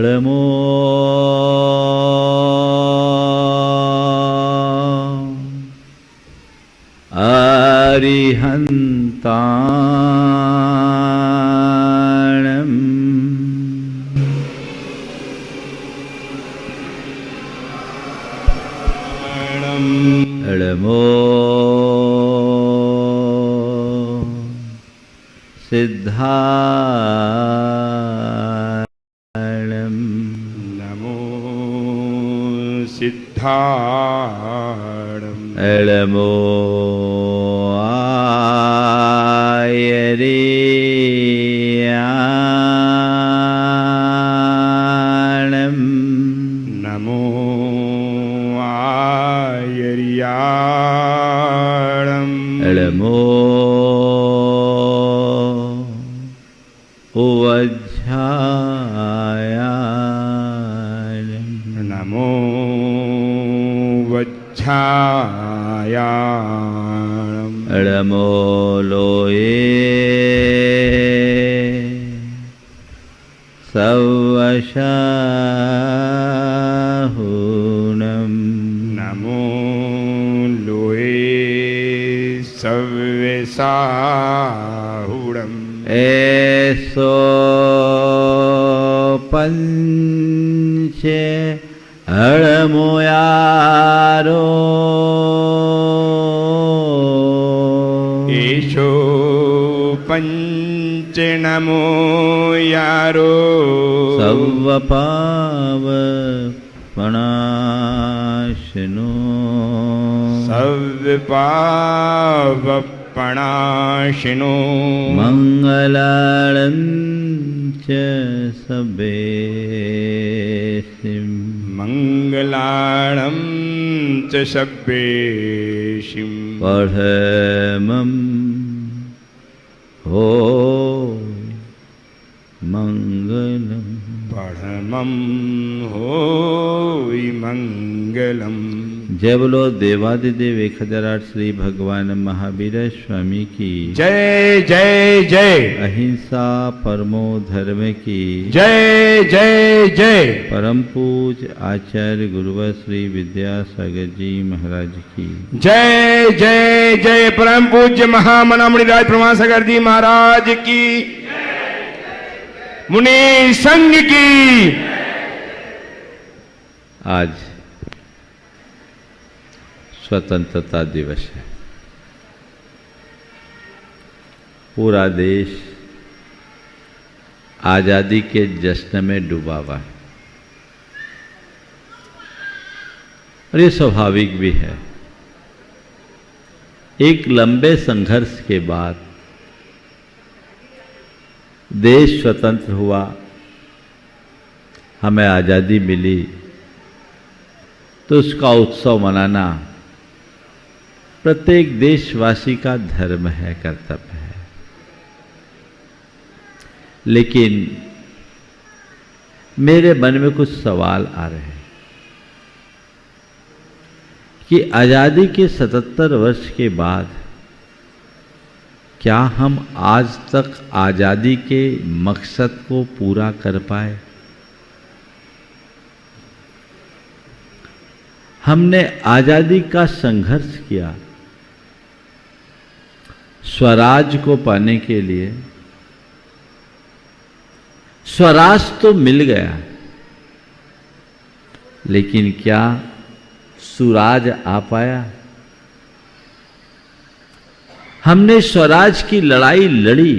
ळमो अरिहन्ताणम् ळमो सिद्धाणम् नमो सिद्धाणम् ळमो आयर्याणम् नमो आयर्याणम् ळमो वज्झायाणम् नमो वज्झायाणम् ळमो लोये सवशाहुणम् नमो लोये सव्यसाहुणम् ऐसो पंचे हळमोयारो एषो पंच नमो यारो सव्वपावपणाशनो सव्यपावपणाशिनो मंगलाळं च सभेसिं मंगलाणं च सभ्येशिं पठमं हो मंगलम् परमं होय मंगलम्। जय बोलो देवादिदेव 1008 श्री भगवान महावीर स्वामी की जय जय जय। अहिंसा परमो धर्म की जय जय जय। परम पूज आचार्य गुरुवर श्री विद्यासागर जी महाराज की जय जय जय। परम पूज्य महामना मुनिराज प्रमासागर जी महाराज की, मुनि संघ की। आज स्वतंत्रता दिवस है। पूरा देश आजादी के जश्न में डूबा हुआ है और ये स्वाभाविक भी है। एक लंबे संघर्ष के बाद देश स्वतंत्र हुआ, हमें आज़ादी मिली, तो उसका उत्सव मनाना प्रत्येक देशवासी का धर्म है, कर्तव्य है। लेकिन मेरे मन में कुछ सवाल आ रहे हैं कि आज़ादी के 77 वर्ष के बाद क्या हम आज तक आज़ादी के मकसद को पूरा कर पाए? हमने आज़ादी का संघर्ष किया स्वराज को पाने के लिए। स्वराज तो मिल गया, लेकिन क्या सुराज आ पाया? हमने स्वराज की लड़ाई लड़ी,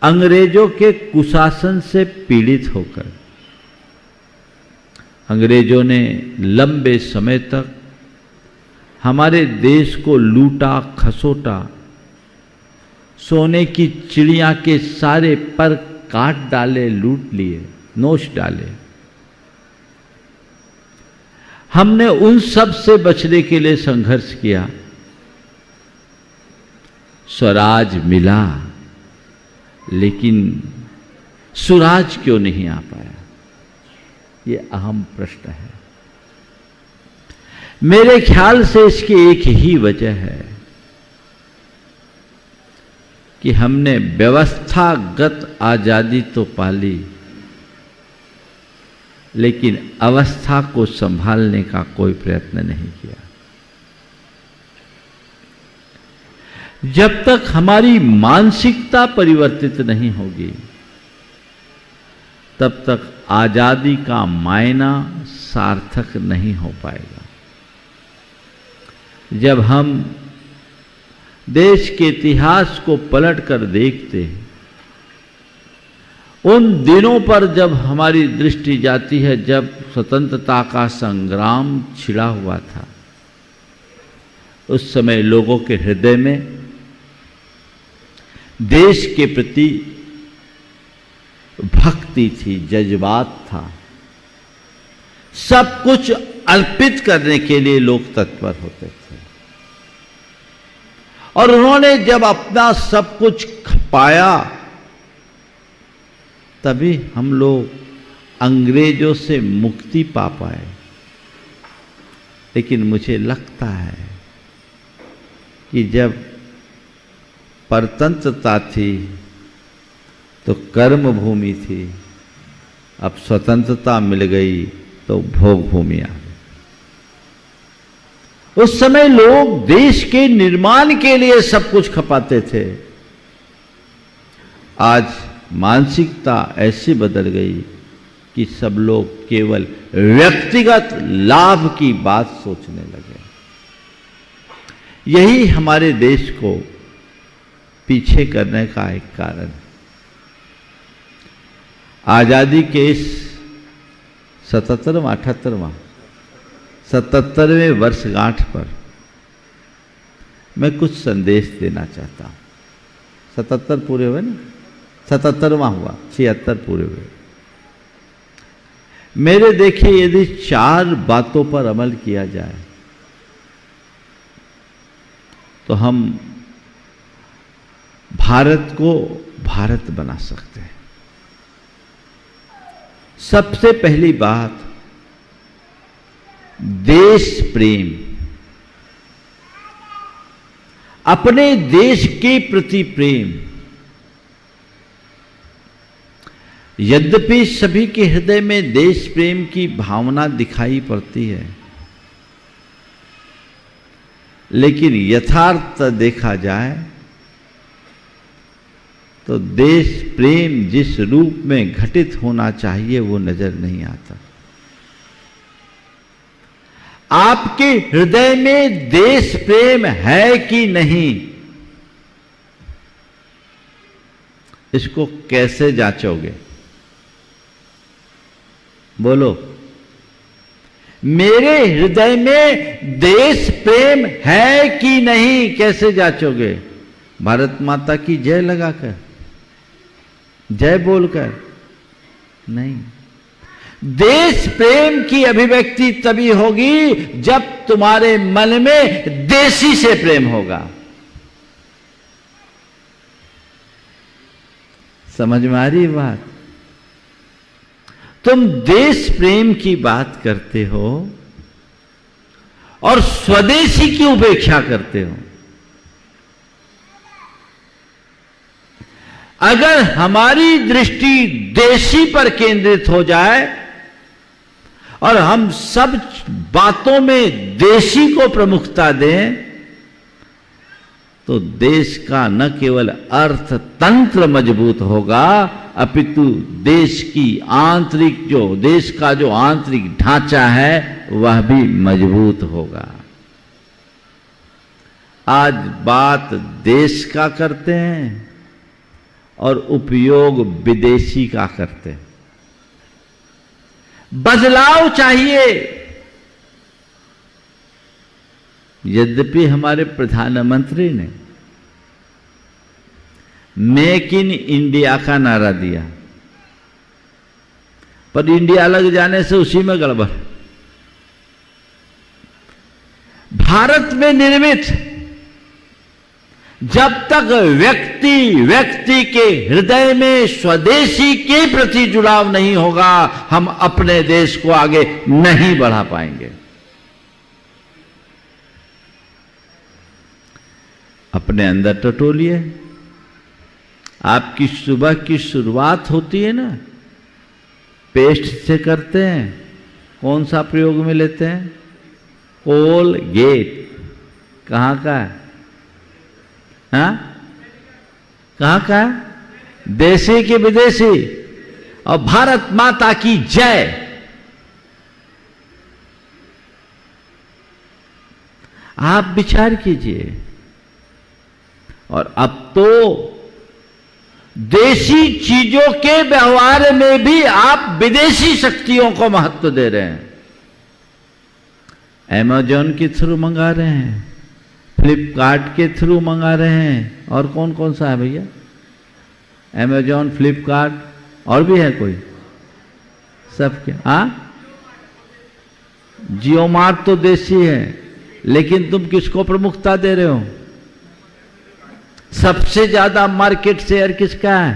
अंग्रेजों के कुशासन से पीड़ित होकर। अंग्रेजों ने लंबे समय तक हमारे देश को लूटा खसोटा, सोने की चिड़िया के सारे पर काट डाले, लूट लिए, नोच डाले। हमने उन सब से बचने के लिए संघर्ष किया। स्वराज मिला, लेकिन सुराज क्यों नहीं आ पाया? ये अहम प्रश्न है। मेरे ख्याल से इसकी एक ही वजह है कि हमने व्यवस्थागत आजादी तो पाली, लेकिन अवस्था को संभालने का कोई प्रयत्न नहीं किया। जब तक हमारी मानसिकता परिवर्तित नहीं होगी, तब तक आजादी का मायना सार्थक नहीं हो पाएगा। जब हम देश के इतिहास को पलट कर देखते हैं, उन दिनों पर जब हमारी दृष्टि जाती है, जब स्वतंत्रता का संग्राम छिड़ा हुआ था, उस समय लोगों के हृदय में देश के प्रति भक्ति थी, जज्बात था। सब कुछ अर्पित करने के लिए लोग तत्पर होते थे। और उन्होंने जब अपना सब कुछ पाया, तभी हम लोग अंग्रेजों से मुक्ति पा पाए। लेकिन मुझे लगता है कि जब परतंत्रता थी तो कर्म भूमि थी, अब स्वतंत्रता मिल गई तो भोग भूमि आ गई। उस समय लोग देश के निर्माण के लिए सब कुछ खपाते थे। आज मानसिकता ऐसी बदल गई कि सब लोग केवल व्यक्तिगत लाभ की बात सोचने लगे। यही हमारे देश को पीछे करने का एक कारण है। आजादी के इस 77वें वर्षगांठ पर मैं कुछ संदेश देना चाहता हूं। 77 पूरे हुए ना, 77वां हुआ, 76 पूरे हुए। मेरे देखिए, यदि 4 बातों पर अमल किया जाए तो हम भारत को भारत बना सकते हैं। सबसे पहली बात, देश प्रेम। अपने देश के प्रति प्रेम। यद्यपि सभी के हृदय में देश प्रेम की भावना दिखाई पड़ती है, लेकिन यथार्थ देखा जाए तो देश प्रेम जिस रूप में घटित होना चाहिए वो नजर नहीं आता। आपके हृदय में देश प्रेम है कि नहीं, इसको कैसे जांचोगे? बोलो, मेरे हृदय में देश प्रेम है कि नहीं, कैसे जांचोगे? भारत माता की जय लगाकर, जय बोलकर नहीं। देश प्रेम की अभिव्यक्ति तभी होगी जब तुम्हारे मन में देशी से प्रेम होगा। समझ में आ रही बात? तुम देश प्रेम की बात करते हो और स्वदेशी की उपेक्षा करते हो। अगर हमारी दृष्टि देशी पर केंद्रित हो जाए और हम सब बातों में देशी को प्रमुखता दें, तो देश का न केवल अर्थतंत्र मजबूत होगा, अपितु देश की देश का जो आंतरिक ढांचा है वह भी मजबूत होगा। आज बात देश का करते हैं और उपयोग विदेशी का करते हैं। बदलाव चाहिए। यद्यपि हमारे प्रधानमंत्री ने मेक इन इंडिया का नारा दिया, पर इंडिया लग जाने से उसी में गड़बड़। भारत में निर्मित, जब तक व्यक्ति के हृदय में स्वदेशी के प्रति जुड़ाव नहीं होगा, हम अपने देश को आगे नहीं बढ़ा पाएंगे। अपने अंदर टटोलिए। आपकी सुबह की शुरुआत होती है ना पेस्ट से करते हैं, कौन सा प्रयोग में लेते हैं? कोलगेट। कहाँ का है? हाँ, कहाँ का है? देसी कि विदेशी? और भारत माता की जय। आप विचार कीजिए। और अब तो देसी चीजों के व्यवहार में भी आप विदेशी शक्तियों को महत्व दे रहे हैं। अमेज़न के थ्रू मंगा रहे हैं, फ्लिपकार्ट के थ्रू मंगा रहे हैं, और कौन कौन सा है भैया? अमेज़न, फ्लिपकार्ट, और भी है कोई? सब क्या? हाँ, जियो मार्ट तो देसी है, लेकिन तुम किसको प्रमुखता दे रहे हो? सबसे ज्यादा मार्केट शेयर किसका है?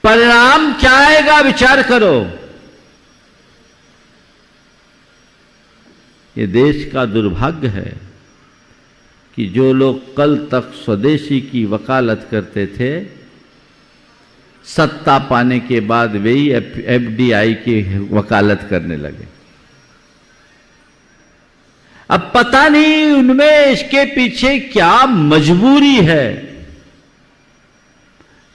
परिणाम क्या आएगा विचार करो। ये देश का दुर्भाग्य है कि जो लोग कल तक स्वदेशी की वकालत करते थे, सत्ता पाने के बाद वे ही एफडीआई की वकालत करने लगे। अब पता नहीं उनमें इसके पीछे क्या मजबूरी है,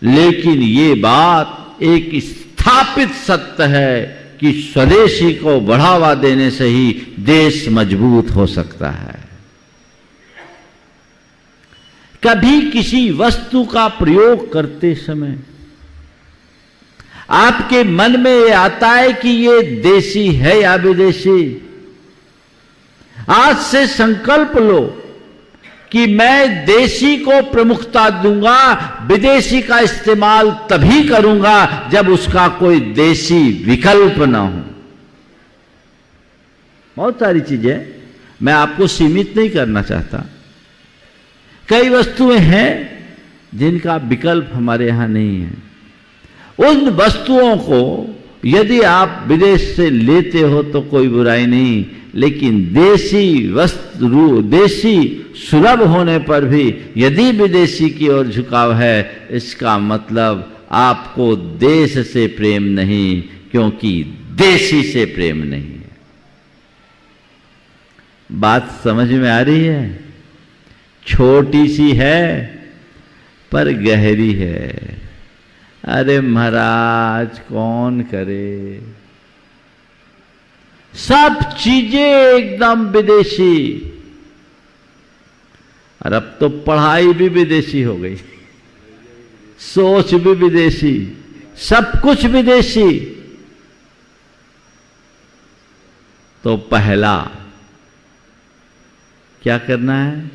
लेकिन ये बात एक स्थापित सत्य है कि स्वदेशी को बढ़ावा देने से ही देश मजबूत हो सकता है। कभी किसी वस्तु का प्रयोग करते समय आपके मन में ये आता है कि ये देसी है या विदेशी? आज से संकल्प लो कि मैं देसी को प्रमुखता दूंगा, विदेशी का इस्तेमाल तभी करूंगा जब उसका कोई देसी विकल्प ना हो। बहुत सारी चीजें, मैं आपको सीमित नहीं करना चाहता। कई वस्तुएं हैं जिनका विकल्प हमारे यहां नहीं है। उन वस्तुओं को यदि आप विदेश से लेते हो तो कोई बुराई नहीं, लेकिन देसी वस्तु, देसी सुलभ होने पर भी यदि विदेशी की ओर झुकाव है, इसका मतलब आपको देश से प्रेम नहीं, क्योंकि देशी से प्रेम नहीं है। बात समझ में आ रही है? छोटी सी है पर गहरी है। अरे महाराज कौन करे? सब चीजें एकदम विदेशी। और अब तो पढ़ाई भी विदेशी हो गई, सोच भी विदेशी, सब कुछ विदेशी। तो पहला क्या करना है?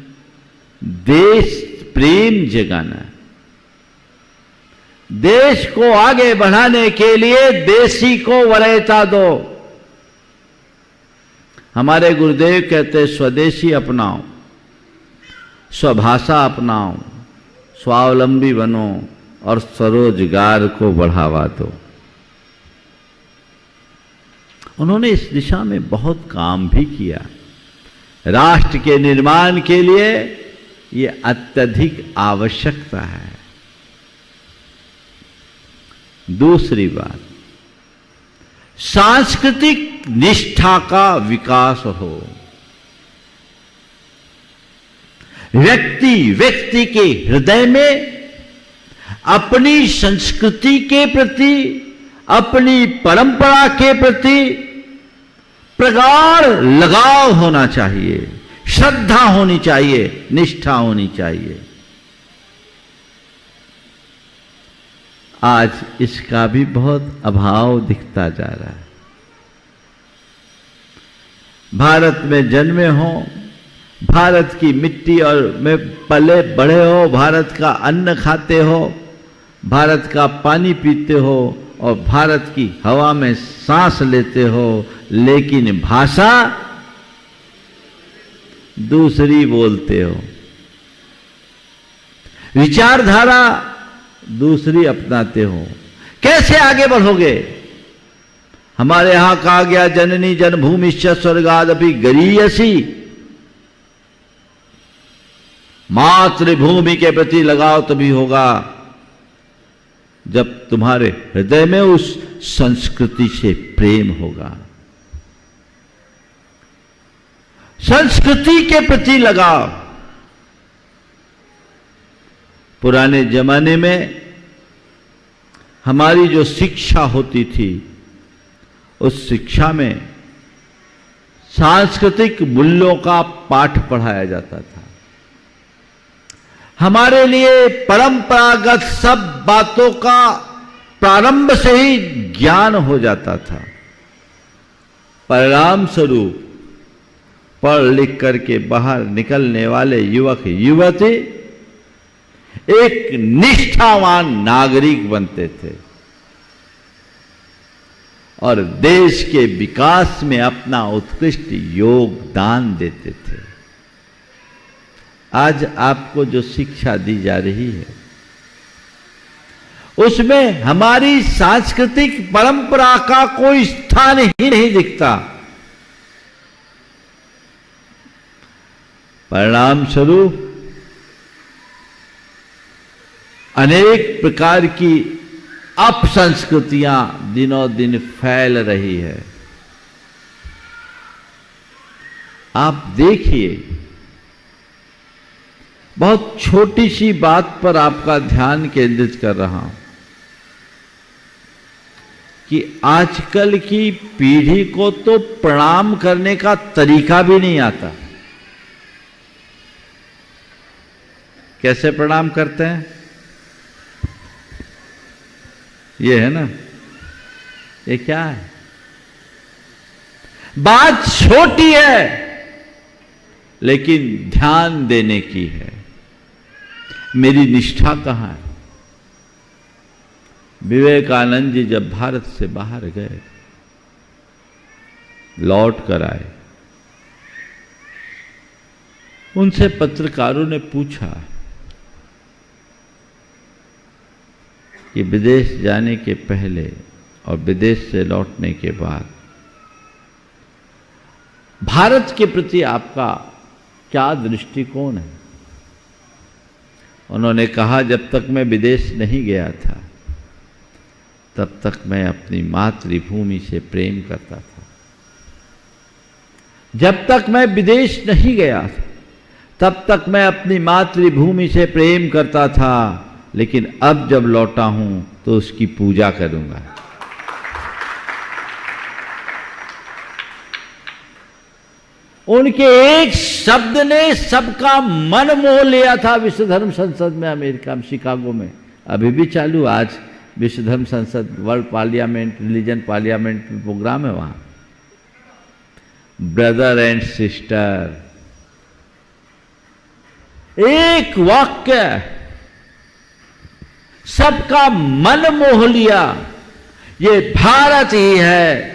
देश प्रेम जगाना है। देश को आगे बढ़ाने के लिए देशी को वरीयता दो। हमारे गुरुदेव कहते स्वदेशी अपनाओ, स्वभाषा अपनाओ, स्वावलंबी बनो और स्वरोजगार को बढ़ावा दो। उन्होंने इस दिशा में बहुत काम भी किया। राष्ट्र के निर्माण के लिए ये अत्यधिक आवश्यकता है। दूसरी बात, सांस्कृतिक निष्ठा का विकास हो। व्यक्ति के हृदय में अपनी संस्कृति के प्रति, अपनी परंपरा के प्रति प्रगाढ़ लगाव होना चाहिए, श्रद्धा होनी चाहिए, निष्ठा होनी चाहिए। आज इसका भी बहुत अभाव दिखता जा रहा है। भारत में जन्मे हो, भारत की मिट्टी और में पले बड़े हो, भारत का अन्न खाते हो, भारत का पानी पीते हो और भारत की हवा में सांस लेते हो, लेकिन भाषा दूसरी बोलते हो, विचारधारा दूसरी अपनाते हो। कैसे आगे बढ़ोगे? हमारे यहां कहा गया जननी जन्मभूमिश्च स्वर्गादपि गरीयसी। मातृभूमि के प्रति लगाव तभी होगा जब तुम्हारे हृदय में उस संस्कृति से प्रेम होगा, संस्कृति के प्रति लगाव। पुराने जमाने में हमारी जो शिक्षा होती थी, उस शिक्षा में सांस्कृतिक मूल्यों का पाठ पढ़ाया जाता था। हमारे लिए परंपरागत सब बातों का प्रारंभ से ही ज्ञान हो जाता था। परिणाम स्वरूप पढ़ लिख करके बाहर निकलने वाले युवक युवती एक निष्ठावान नागरिक बनते थे और देश के विकास में अपना उत्कृष्ट योगदान देते थे। आज आपको जो शिक्षा दी जा रही है, उसमें हमारी सांस्कृतिक परंपरा का कोई स्थान ही नहीं दिखता। परिणाम स्वरूप अनेक प्रकार की अपसंस्कृतियां दिनों दिन फैल रही है। आप देखिए, बहुत छोटी सी बात पर आपका ध्यान केंद्रित कर रहा हूं कि आजकल की पीढ़ी को तो प्रणाम करने का तरीका भी नहीं आता। कैसे प्रणाम करते हैं? ये है ना, ये क्या है? बात छोटी है लेकिन ध्यान देने की है। मेरी निष्ठा कहां है? विवेकानंद जी जब भारत से बाहर गए, लौट कर आए, उनसे पत्रकारों ने पूछा कि विदेश जाने के पहले और विदेश से लौटने के बाद भारत के प्रति आपका क्या दृष्टिकोण है? उन्होंने कहा, जब तक मैं विदेश नहीं गया था तब तक मैं अपनी मातृभूमि से प्रेम करता था। जब तक मैं विदेश नहीं गया था तब तक मैं अपनी मातृभूमि से प्रेम करता था, लेकिन अब जब लौटा हूं तो उसकी पूजा करूंगा। उनके एक शब्द ने सबका मन मोह लिया था। विश्व धर्म संसद में, अमेरिका में, शिकागो में अभी भी चालू, आज विश्व धर्म संसद, world parliament, religion parliament program है वहां। ब्रदर एंड सिस्टर, एक वाक्य सबका मन मोह लिया। ये भारत ही है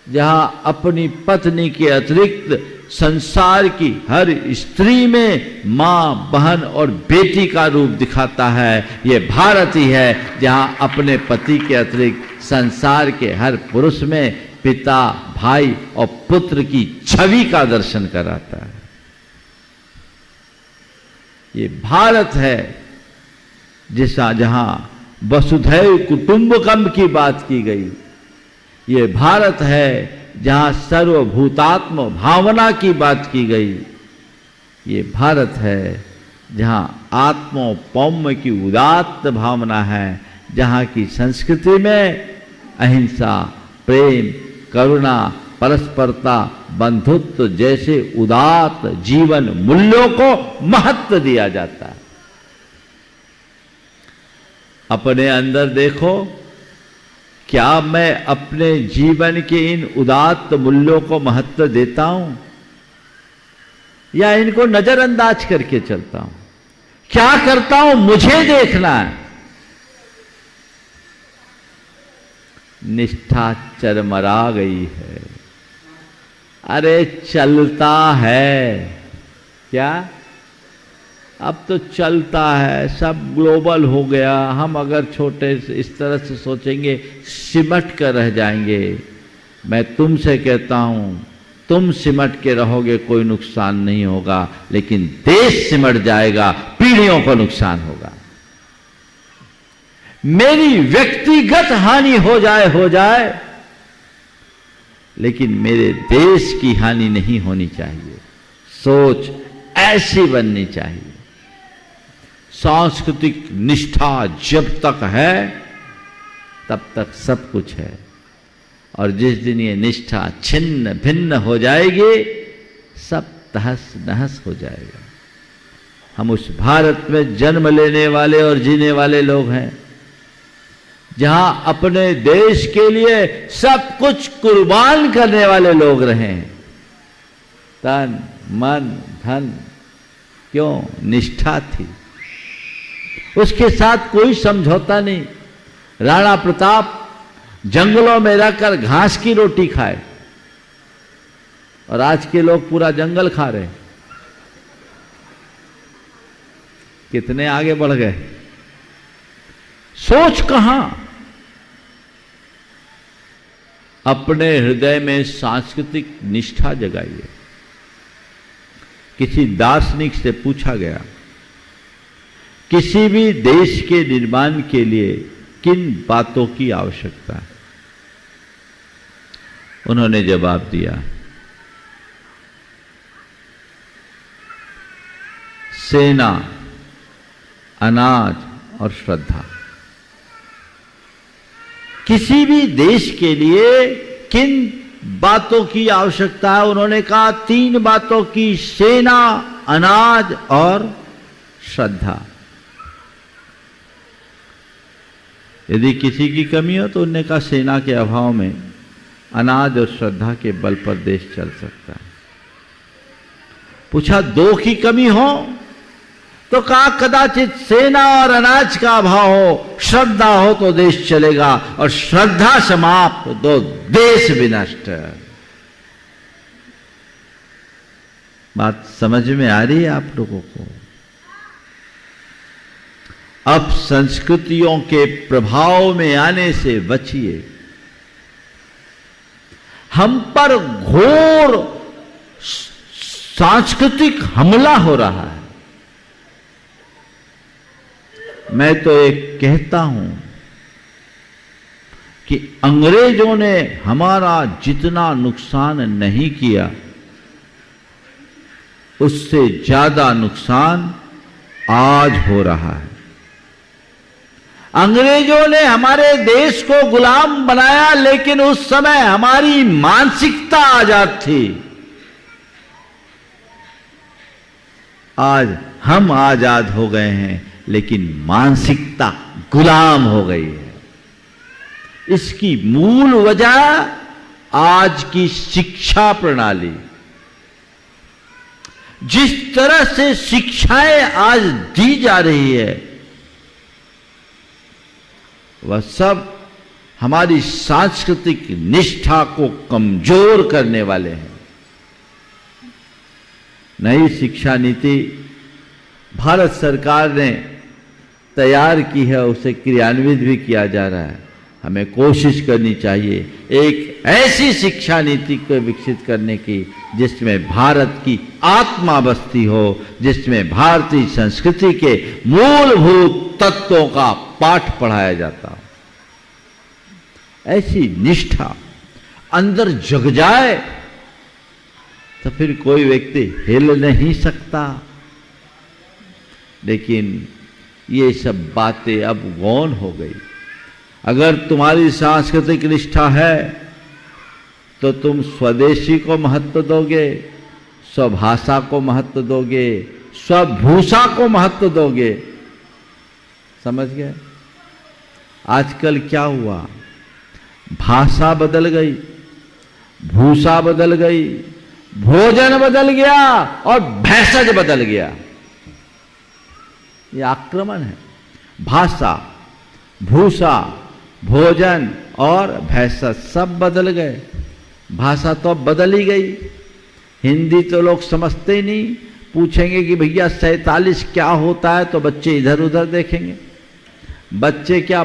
जहां अपनी पत्नी के अतिरिक्त संसार की हर स्त्री में मां, बहन और बेटी का रूप दिखाता है। ये भारत ही है जहां अपने पति के अतिरिक्त संसार के हर पुरुष में पिता, भाई और पुत्र की छवि का दर्शन कराता है। ये भारत है जहां वसुधैव कुटुंबकम की बात की गई। ये भारत है जहां सर्वभूतात्म भावना की बात की गई। ये भारत है जहां आत्मोपौम्य की उदात्त भावना है, जहां की संस्कृति में अहिंसा, प्रेम, करुणा, परस्परता, बंधुत्व जैसे उदात्त जीवन मूल्यों को महत्व दिया जाता है। अपने अंदर देखो, क्या मैं अपने जीवन के इन उदात्त मूल्यों को महत्व देता हूं या इनको नजरअंदाज करके चलता हूं? क्या करता हूं मुझे देखना है। निष्ठा चरमरा गई है। अरे चलता है क्या? अब तो चलता है, सब ग्लोबल हो गया। हम अगर छोटे इस तरह से सोचेंगे सिमट कर रह जाएंगे। मैं तुमसे कहता हूं, तुम सिमट के रहोगे कोई नुकसान नहीं होगा, लेकिन देश सिमट जाएगा, पीढ़ियों को नुकसान होगा। मेरी व्यक्तिगत हानि हो जाए, लेकिन मेरे देश की हानि नहीं होनी चाहिए। सोच ऐसी बननी चाहिए। सांस्कृतिक निष्ठा जब तक है तब तक सब कुछ है, और जिस दिन ये निष्ठा छिन्न भिन्न हो जाएगी सब तहस नहस हो जाएगा। हम उस भारत में जन्म लेने वाले और जीने वाले लोग हैं जहां अपने देश के लिए सब कुछ कुर्बान करने वाले लोग रहे हैं। तन मन धन, क्यों? निष्ठा थी, उसके साथ कोई समझौता नहीं। राणा प्रताप जंगलों में रहकर घास की रोटी खाए, और आज के लोग पूरा जंगल खा रहे हैं। कितने आगे बढ़ गए। सोच कहां? अपने हृदय में सांस्कृतिक निष्ठा जगाइए। किसी दार्शनिक से पूछा गया, किसी भी देश के निर्माण के लिए किन बातों की आवश्यकता है? उन्होंने जवाब दिया, सेना, अनाज और श्रद्धा। किसी भी देश के लिए किन बातों की आवश्यकता है? उन्होंने कहा 3 बातों की, सेना, अनाज और श्रद्धा। यदि किसी की कमी हो तो उन्होंने कहा सेना के अभाव में अनाज और श्रद्धा के बल पर देश चल सकता है। पूछा 2 की कमी हो तो कहा कदाचित सेना और अनाज का अभाव हो, श्रद्धा हो तो देश चलेगा, और श्रद्धा समाप्त तो देश विनष्ट। बात समझ में आ रही है आप लोगों को? अब संस्कृतियों के प्रभाव में आने से बचिए। हम पर घोर सांस्कृतिक हमला हो रहा है। मैं तो एक कहता हूं कि अंग्रेजों ने हमारा जितना नुकसान नहीं किया, उससे ज्यादा नुकसान आज हो रहा है। अंग्रेजों ने हमारे देश को गुलाम बनाया, लेकिन उस समय हमारी मानसिकता आजाद थी। आज हम आजाद हो गए हैं, लेकिन मानसिकता गुलाम हो गई है। इसकी मूल वजह आज की शिक्षा प्रणाली। जिस तरह से शिक्षाएं आज दी जा रही है, वह सब हमारी सांस्कृतिक निष्ठा को कमजोर करने वाले हैं। नई शिक्षा नीति भारत सरकार ने तैयार की है, उसे क्रियान्वित भी किया जा रहा है। हमें कोशिश करनी चाहिए एक ऐसी शिक्षा नीति को विकसित करने की जिसमें भारत की आत्मा बसती हो, जिसमें भारतीय संस्कृति के मूलभूत तत्वों का पाठ पढ़ाया जाता हो। ऐसी निष्ठा अंदर जग जाए तो फिर कोई व्यक्ति हिल नहीं सकता। लेकिन ये सब बातें अब गौण हो गई। अगर तुम्हारी सांस्कृतिक निष्ठा है तो तुम स्वदेशी को महत्व दोगे, स्वभाषा को महत्व दोगे, स्वभूषा को महत्व दोगे। समझ गए? आजकल क्या हुआ? भाषा बदल गई, भूषा बदल गई, भोजन बदल गया और भेषज बदल गया। ये आक्रमण है। भाषा, भूषा, भोजन और भेषज सब बदल गए। भाषा तो अब बदल ही गई। हिंदी तो लोग समझते ही नहीं। पूछेंगे कि भैया 47 क्या होता है तो बच्चे इधर उधर देखेंगे। बच्चे क्या,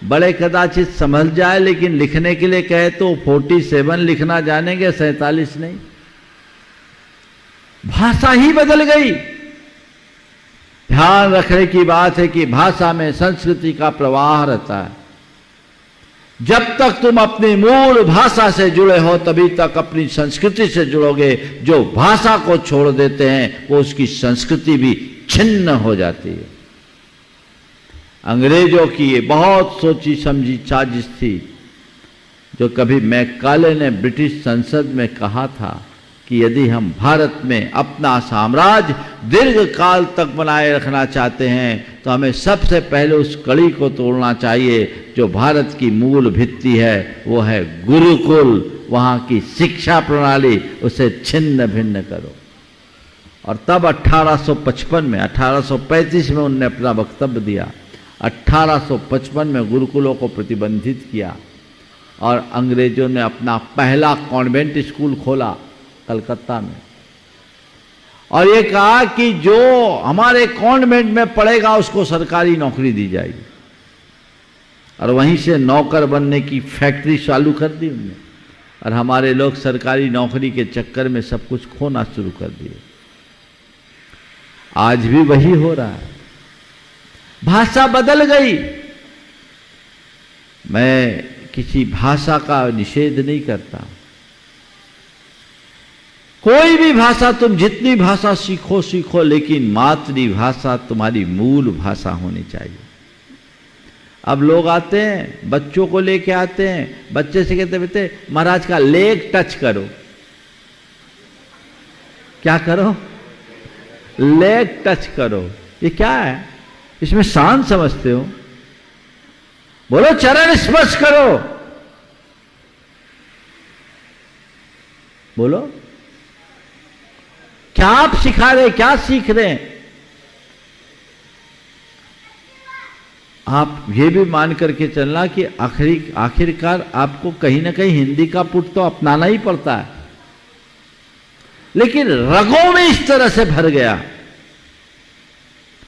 बड़े कदाचित समझ जाए, लेकिन लिखने के लिए कहे तो 47 लिखना जानेंगे, 47 नहीं। भाषा ही बदल गई। ध्यान रखने की बात है कि भाषा में संस्कृति का प्रवाह रहता है। जब तक तुम अपनी मूल भाषा से जुड़े हो तभी तक अपनी संस्कृति से जुड़ोगे। जो भाषा को छोड़ देते हैं वो उसकी संस्कृति भी छिन्न हो जाती है। अंग्रेजों की ये बहुत सोची समझी साजिश थी, जो कभी मैकाले ने ब्रिटिश संसद में कहा था कि यदि हम भारत में अपना साम्राज्य दीर्घ काल तक बनाए रखना चाहते हैं तो हमें सबसे पहले उस कड़ी को तोड़ना चाहिए जो भारत की मूल भित्ति है, वो है गुरुकुल। वहाँ की शिक्षा प्रणाली, उसे छिन्न भिन्न करो। और तब 1855 में 1835 में उनने अपना वक्तव्य दिया। 1855 में गुरुकुलों को प्रतिबंधित किया और अंग्रेजों ने अपना पहला कॉन्वेंट स्कूल खोला कलकत्ता में, और ये कहा कि जो हमारे कॉन्वेंट में पढ़ेगा उसको सरकारी नौकरी दी जाएगी। और वहीं से नौकर बनने की फैक्ट्री चालू कर दी उन्होंने, और हमारे लोग सरकारी नौकरी के चक्कर में सब कुछ खोना शुरू कर दिए। आज भी वही हो रहा है। भाषा बदल गई। मैं किसी भाषा का निषेध नहीं करता। कोई भी भाषा, तुम जितनी भाषा सीखो, लेकिन मातृभाषा तुम्हारी मूल भाषा होनी चाहिए। अब लोग आते हैं, बच्चों को लेके आते हैं, बच्चे से कहते बेटे महाराज का लेग टच करो। क्या करो? लेग टच करो। ये क्या है? इसमें शान समझते हो? बोलो चरण स्पर्श करो। बोलो क्या आप सिखा रहे, क्या सीख रहे हैं? आप ये भी मान करके चलना कि आखिरकार आपको कहीं ना कहीं हिंदी का पुट तो अपनाना ही पड़ता है, लेकिन रगों में इस तरह से भर गया।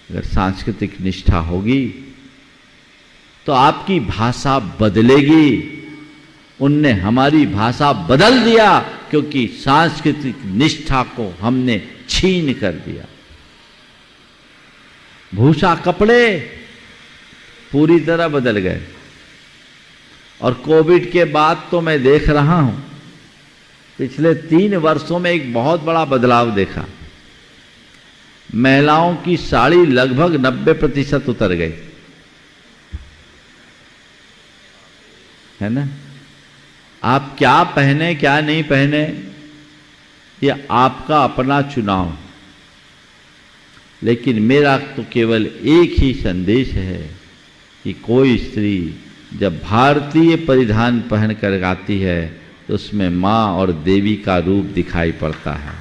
अगर सांस्कृतिक निष्ठा होगी तो आपकी भाषा बदलेगी। उनने हमारी भाषा बदल दिया क्योंकि सांस्कृतिक निष्ठा को हमने छीन कर दिया। भूषा, कपड़े पूरी तरह बदल गए। और कोविड के बाद तो मैं देख रहा हूं, पिछले 3 वर्षों में एक बहुत बड़ा बदलाव देखा। महिलाओं की साड़ी लगभग 90% उतर गई, है ना। आप क्या पहने क्या नहीं पहने ये आपका अपना चुनाव, लेकिन मेरा तो केवल एक ही संदेश है कि कोई स्त्री जब भारतीय परिधान पहन कर आती है तो उसमें मां और देवी का रूप दिखाई पड़ता है।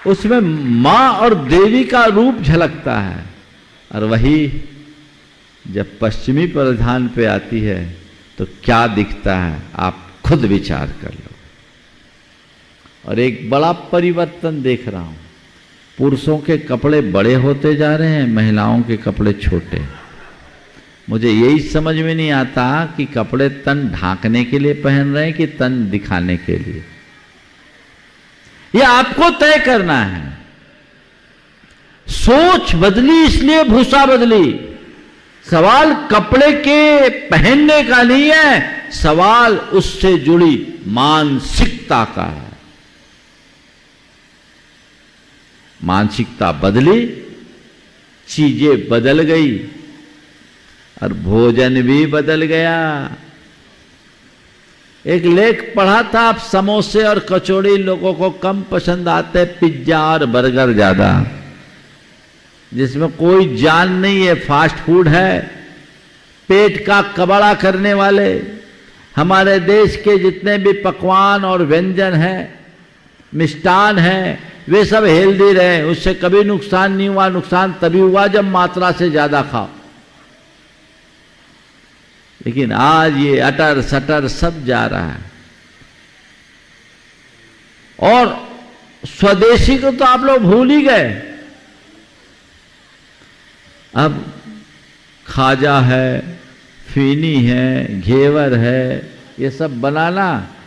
उसमें मां और देवी का रूप झलकता है। और वही जब पश्चिमी परिधान पे आती है तो क्या दिखता है, आप खुद विचार कर लो। और एक बड़ा परिवर्तन देख रहा हूं, पुरुषों के कपड़े बड़े होते जा रहे हैं, महिलाओं के कपड़े छोटे। मुझे यही समझ में नहीं आता कि कपड़े तन ढांकने के लिए पहन रहे हैं कि तन दिखाने के लिए। यह आपको तय करना है। सोच बदली इसलिए भूषा बदली। सवाल कपड़े के पहनने का नहीं है, सवाल उससे जुड़ी मानसिकता का है। मानसिकता बदली, चीजें बदल गई और भोजन भी बदल गया। एक लेख पढ़ा था, आप समोसे और कचौड़ी लोगों को कम पसंद आते, पिज्जा और बर्गर ज्यादा, जिसमें कोई जान नहीं है, फास्ट फूड है, पेट का कबाड़ा करने वाले। हमारे देश के जितने भी पकवान और व्यंजन हैं, मिष्टान हैं, वे सब हेल्दी रहे, उससे कभी नुकसान नहीं हुआ। नुकसान तभी हुआ जब मात्रा से ज्यादा खाओ। लेकिन आज ये अटर सटर सब जा रहा है। और स्वदेशी को तो आप लोग भूल ही गए। अब खाजा है, फीनी है, घेवर है, ये सब बनाना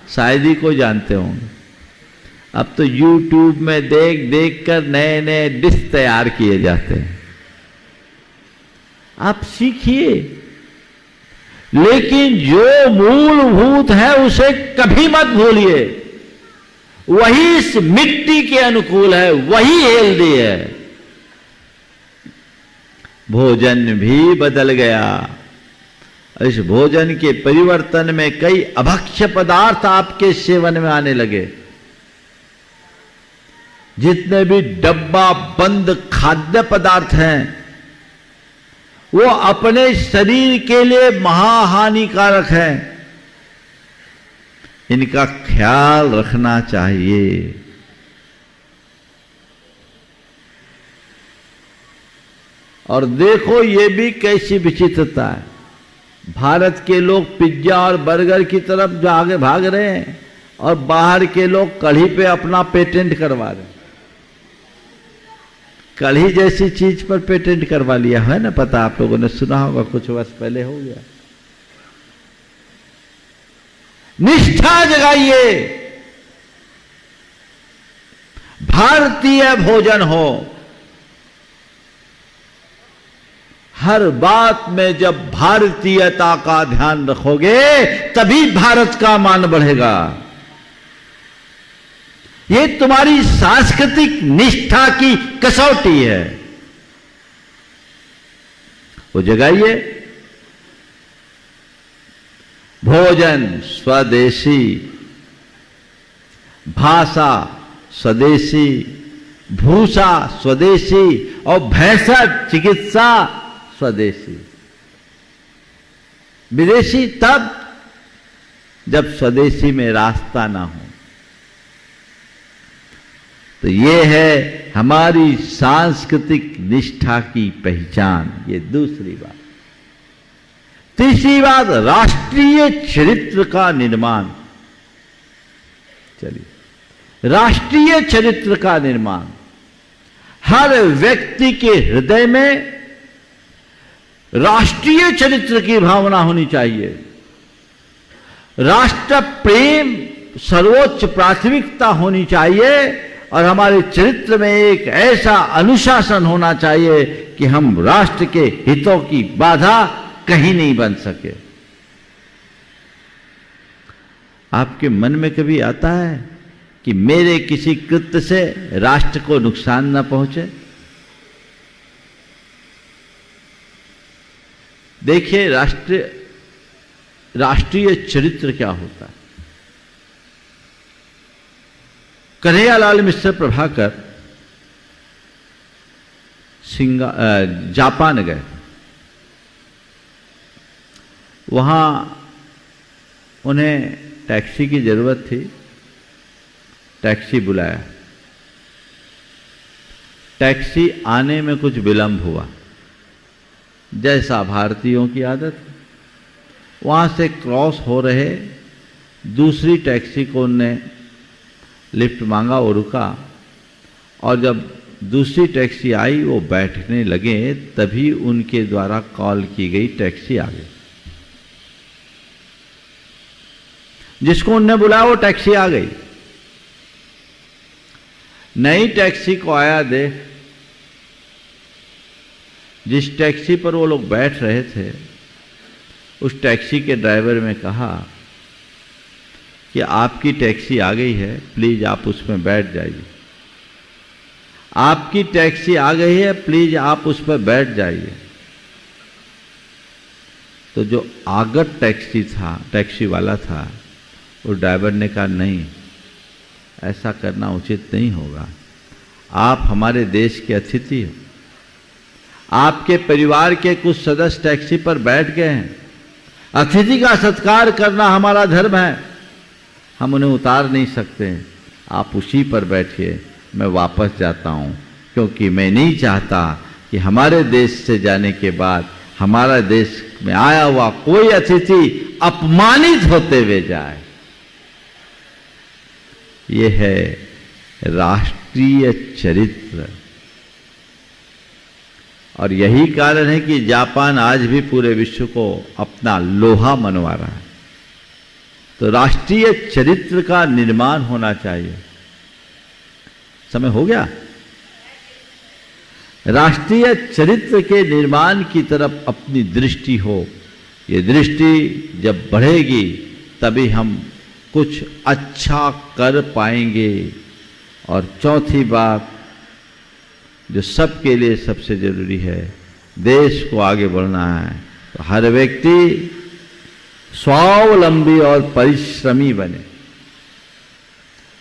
शायद ही कोई जानते होंगे। अब तो YouTube में देख देख कर नए नए डिश तैयार किए जाते हैं। आप सीखिए, लेकिन जो मूलभूत है उसे कभी मत भूलिए। वही इस मिट्टी के अनुकूल है, वही हेल्दी है। भोजन भी बदल गया। इस भोजन के परिवर्तन में कई अभक्ष्य पदार्थ आपके सेवन में आने लगे। जितने भी डब्बा बंद खाद्य पदार्थ हैं वो अपने शरीर के लिए महाहानिकारक हैं। इनका ख्याल रखना चाहिए। और देखो ये भी कैसी विचित्रता है, भारत के लोग पिज्जा और बर्गर की तरफ जो आगे भाग रहे हैं और बाहर के लोग कढ़ी पे अपना पेटेंट करवा रहे हैं। कढ़ी जैसी चीज पर पेटेंट करवा लिया है ना, पता आप लोगों ने सुना होगा, कुछ वर्ष पहले हो गया। निष्ठा जगाइए, भारतीय भोजन हो। हर बात में जब भारतीयता का ध्यान रखोगे तभी भारत का मान बढ़ेगा। ये तुम्हारी सांस्कृतिक निष्ठा की कसौटी है, वो जगाइए। भोजन स्वदेशी, भाषा स्वदेशी, भूषा स्वदेशी और भेषज चिकित्सा स्वदेशी। विदेशी तब जब स्वदेशी में रास्ता ना हो। तो ये है हमारी सांस्कृतिक निष्ठा की पहचान। ये दूसरी बात। तीसरी बात, राष्ट्रीय चरित्र का निर्माण। चलिए, राष्ट्रीय चरित्र का निर्माण। हर व्यक्ति के हृदय में राष्ट्रीय चरित्र की भावना होनी चाहिए। राष्ट्र प्रेम सर्वोच्च प्राथमिकता होनी चाहिए और हमारे चरित्र में एक ऐसा अनुशासन होना चाहिए कि हम राष्ट्र के हितों की बाधा कहीं नहीं बन सके। आपके मन में कभी आता है कि मेरे किसी कृत्य से राष्ट्र को नुकसान न पहुंचे? देखिए, राष्ट्रीय चरित्र क्या होता है। कन्हैयालाल मिश्र प्रभाकर जापान गए। वहां उन्हें टैक्सी की जरूरत थी। टैक्सी बुलाया। टैक्सी आने में कुछ विलंब हुआ, जैसा भारतीयों की आदत। वहां से क्रॉस हो रहे दूसरी टैक्सी को उनने लिफ्ट मांगा, वो रुका, और जब दूसरी टैक्सी आई वो बैठने लगे, तभी उनके द्वारा कॉल की गई टैक्सी आ गई। जिसको उनने बुलाया वो टैक्सी आ गई। नई टैक्सी को आया देख, जिस टैक्सी पर वो लोग बैठ रहे थे उस टैक्सी के ड्राइवर ने कहा कि आपकी टैक्सी आ गई है, प्लीज आप उसमें बैठ जाइए। आपकी टैक्सी आ गई है, प्लीज आप उस पर बैठ जाइए। तो जो आगत टैक्सी वाला था, उस ड्राइवर ने कहा नहीं, ऐसा करना उचित नहीं होगा। आप हमारे देश के अतिथि हो, आपके परिवार के कुछ सदस्य टैक्सी पर बैठ गए हैं। अतिथि का सत्कार करना हमारा धर्म है, हम उन्हें उतार नहीं सकते। आप उसी पर बैठिए, मैं वापस जाता हूं, क्योंकि मैं नहीं चाहता कि हमारे देश से जाने के बाद हमारा देश में आया हुआ कोई अतिथि अपमानित होते हुए जाए। यह है राष्ट्रीय चरित्र। और यही कारण है कि जापान आज भी पूरे विश्व को अपना लोहा मनवा रहा है। तो राष्ट्रीय चरित्र का निर्माण होना चाहिए। समय हो गया। राष्ट्रीय चरित्र के निर्माण की तरफ अपनी दृष्टि हो। ये दृष्टि जब बढ़ेगी तभी हम कुछ अच्छा कर पाएंगे। और चौथी बात जो सबके लिए सबसे जरूरी है, देश को आगे बढ़ना है तो हर व्यक्ति स्वावलंबी और परिश्रमी बने।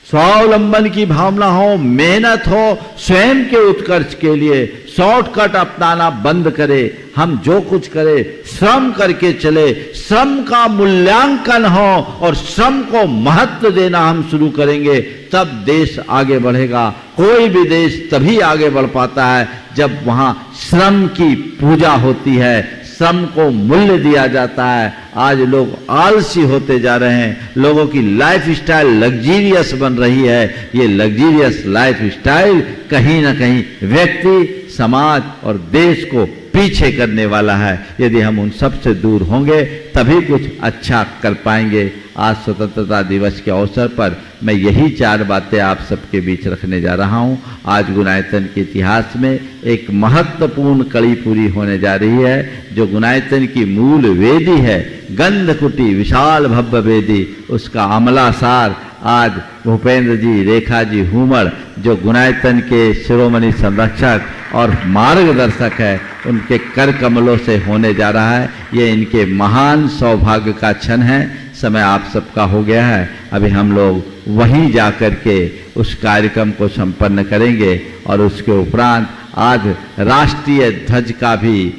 स्वावलंबन की भावना हो, मेहनत हो, स्वयं के उत्कर्ष के लिए शॉर्टकट अपनाना बंद करे। हम जो कुछ करें श्रम करके चले, श्रम का मूल्यांकन हो और श्रम को महत्व देना हम शुरू करेंगे, तब देश आगे बढ़ेगा। कोई भी देश तभी आगे बढ़ पाता है जब वहां श्रम की पूजा होती है, श्रम को मूल्य दिया जाता है। आज लोग आलसी होते जा रहे हैं, लोगों की लाइफ स्टाइल लग्जीरियस बन रही है। ये लग्जीरियस लाइफ स्टाइल कहीं ना कहीं व्यक्ति, समाज और देश को पीछे करने वाला है। यदि हम उन सब से दूर होंगे तभी कुछ अच्छा कर पाएंगे। आज स्वतंत्रता दिवस के अवसर पर मैं यही 4 बातें आप सबके बीच रखने जा रहा हूं। आज गुणायतन के इतिहास में एक महत्वपूर्ण कड़ी पूरी होने जा रही है। जो गुणायतन की मूल वेदी है, गंधकुटी विशाल भव्य वेदी, उसका अमला सार आज भूपेंद्र जी, रेखा जी हुमड़, जो गुणायतन के शिरोमणि संरक्षक और मार्गदर्शक है, उनके कर कमलों से होने जा रहा है। ये इनके महान सौभाग्य का क्षण है। समय आप सबका हो गया है। अभी हम लोग वहीं जाकर के उस कार्यक्रम को संपन्न करेंगे और उसके उपरांत आज राष्ट्रीय ध्वज का भी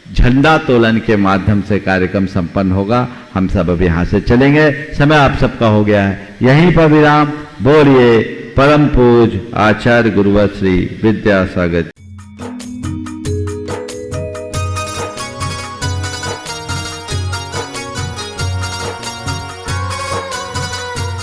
झंडा तोलन के माध्यम से कार्यक्रम संपन्न होगा। हम सब अब यहाँ से चलेंगे। समय आप सबका हो गया है। यहीं पर विराम। बोलिए परम पूज आचार्य गुरुवर श्री विद्यासागर।